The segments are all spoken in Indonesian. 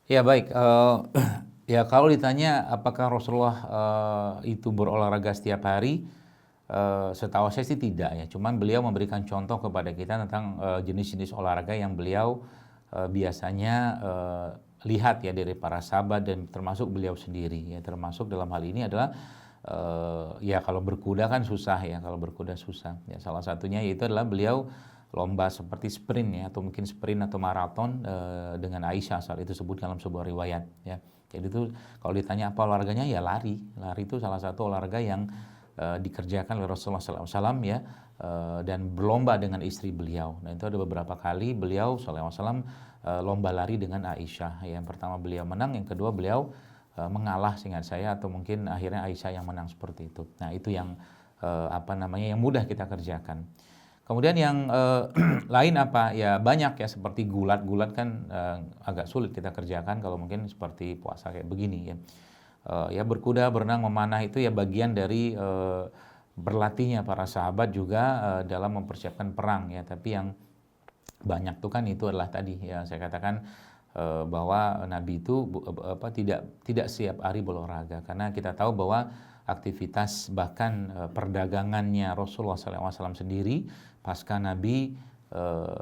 Ya baik, ya kalau ditanya apakah Rasulullah itu berolahraga setiap hari, setahu saya sih tidak ya. Cuman beliau memberikan contoh kepada kita tentang jenis-jenis olahraga yang beliau biasanya lihat ya dari para sahabat dan termasuk beliau sendiri ya. Termasuk dalam hal ini adalah ya kalau berkuda kan susah ya, kalau berkuda susah. Ya salah satunya yaitu adalah beliau lomba seperti sprint ya, atau mungkin sprint atau maraton dengan Aisyah saat itu sebut dalam sebuah riwayat ya. Jadi itu kalau ditanya apa olahraganya ya lari. Lari itu salah satu olahraga yang dikerjakan oleh Rasulullah SAW ya, dan berlomba dengan istri beliau. Nah itu ada beberapa kali beliau SAW lomba lari dengan Aisyah. Yang pertama beliau menang, yang kedua beliau mengalah seingat saya, atau mungkin akhirnya Aisyah yang menang seperti itu. Nah itu yang yang mudah kita kerjakan. Kemudian yang lain apa? Ya banyak ya, seperti gulat-gulat kan agak sulit kita kerjakan kalau mungkin seperti puasa kayak begini ya. Ya berkuda, berenang, memanah itu ya bagian dari berlatihnya para sahabat juga dalam mempersiapkan perang ya. Tapi yang banyak tuh kan itu adalah tadi ya saya katakan bahwa Nabi itu tidak setiap hari berolahraga, karena kita tahu bahwa aktivitas bahkan perdagangannya Rasulullah SAW sendiri pasca Nabi,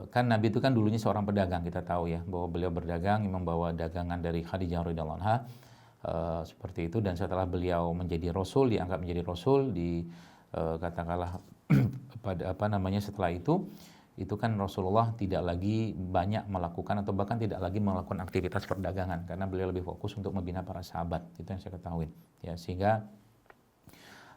kan Nabi itu kan dulunya seorang pedagang, kita tahu ya bahwa beliau berdagang membawa dagangan dari Khadijah radhiyallahu anha seperti itu. Dan setelah beliau menjadi Rasul, dianggap menjadi Rasul di katakanlah setelah itu kan Rasulullah tidak lagi banyak melakukan atau bahkan tidak lagi melakukan aktivitas perdagangan, karena beliau lebih fokus untuk membina para sahabat. Itu yang saya ketahui ya. Sehingga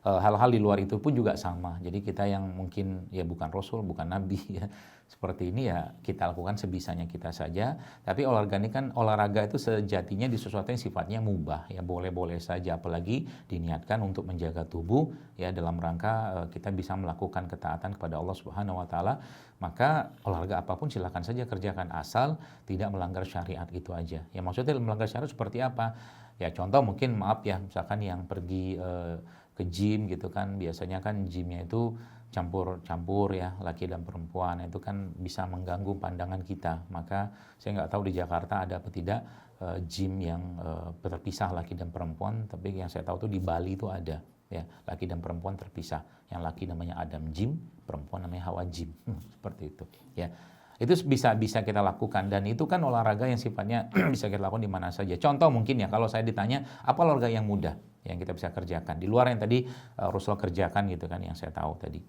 hal-hal di luar itu pun juga sama. Jadi kita yang mungkin ya bukan Rasul, bukan Nabi ya, seperti ini ya kita lakukan sebisanya kita saja. Tapi olahraga itu sejatinya di sesuatu yang sifatnya mubah ya, boleh-boleh saja, apalagi diniatkan untuk menjaga tubuh ya, dalam rangka kita bisa melakukan ketaatan kepada Allah Subhanahu wa taala. Maka olahraga apapun silakan saja kerjakan, asal tidak melanggar syariat, itu aja. Ya maksudnya melanggar syariat seperti apa? Ya contoh mungkin maaf ya, misalkan yang pergi ke gym gitu kan, biasanya kan gymnya itu campur-campur ya, laki dan perempuan, itu kan bisa mengganggu pandangan kita. Maka saya nggak tahu di Jakarta ada apa tidak gym yang terpisah laki dan perempuan, tapi yang saya tahu tuh di Bali itu ada ya, laki dan perempuan terpisah. Yang laki namanya Adam Gym, perempuan namanya Hawa Gym. Seperti itu ya. Itu bisa kita lakukan, dan itu kan olahraga yang sifatnya bisa kita lakukan di mana saja. Contoh mungkin ya, kalau saya ditanya apa olahraga yang mudah yang kita bisa kerjakan di luar yang tadi Rasulullah kerjakan gitu kan, yang saya tahu tadi.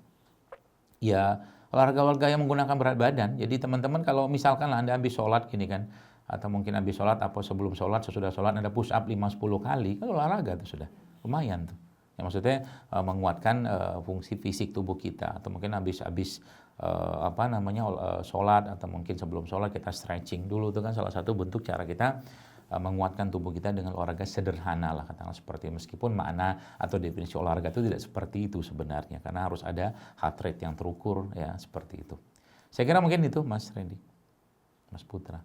Ya olahraga-olahraga yang menggunakan berat badan. Jadi teman-teman kalau misalkan Anda habis sholat gini kan, atau mungkin habis sholat atau sebelum sholat, sesudah sholat Anda push up 5-10 kali, kan olahraga tuh sudah lumayan tuh. Ya maksudnya menguatkan fungsi fisik tubuh kita. Atau mungkin habis sholat, atau mungkin sebelum sholat kita stretching dulu, itu kan salah satu bentuk cara kita menguatkan tubuh kita dengan olahraga sederhana lah, katakanlah seperti. Meskipun makna atau definisi olahraga itu tidak seperti itu sebenarnya, karena harus ada heart rate yang terukur ya, seperti itu. Saya kira mungkin itu Mas Randy, Mas Putra.